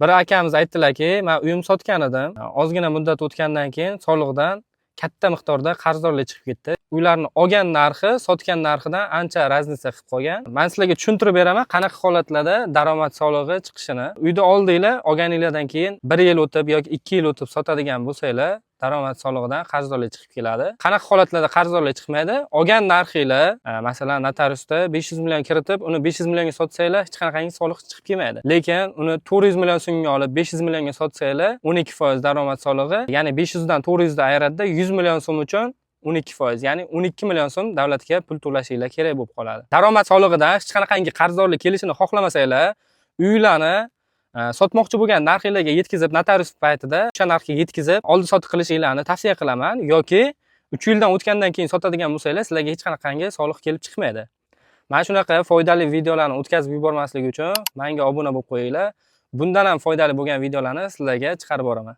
Bir akamiz aytdilarki, men uyim sotgan edim. Ozgina muddat o'tgandan keyin soliqdan katta miqdorda qarzdorlik chiqib ketdi. Uylarni olgan narxi, sotgan narxidan ancha raznica qilib qolgan. Men sizlarga tushuntirib beraman, qanaqa holatlarda daromad solig'i chiqishini. Uyni oldinglar, olganinglardan keyin 1 yil o'tib yoki 2 yil o'tib sotadigan bo'lsanglar, daromad solig'idan qarzdorlik chiqib keladi. Qanaqa holatlarda qarzdorlik chiqmaydi? Olgan narxinglar, masalan, notariusda 500 million kiritib, uni 500 millionga sotsanglar, hech qanaqangi soliq chiqib kelmaydi. Lekin uni 400 million so'mga olib 500 millionga sotsanglar, 12% daromad solig'i, ya'ni 500 dan 400 da ayradida 100 million so'm uchun 12%, ya'ni 12 million so'm davlatga pul to'lashinglar kerak bo'lib qoladi. Daromad solig'idan hech qanaqangi qarzdorlik kelishini xohlamasanglar, uylarni sotmoqchi bo'lgan narxinglarga yetkazib, notarius paytida o'sha narxga yetkazib, oldi sotib qilishinglarni tavsiya qilaman yoki 3 yildan o'tgandan keyin sotadigan bo'lsanglar, sizlarga hech qanaqangi soliq kelib chiqmaydi. Mana shunaqa foydali videolarni o'tkazib yubormaslik uchun menga obuna bo'lib qo'yinglar. Bundan ham foydali bo'lgan videolarni sizlarga chiqarib boraman.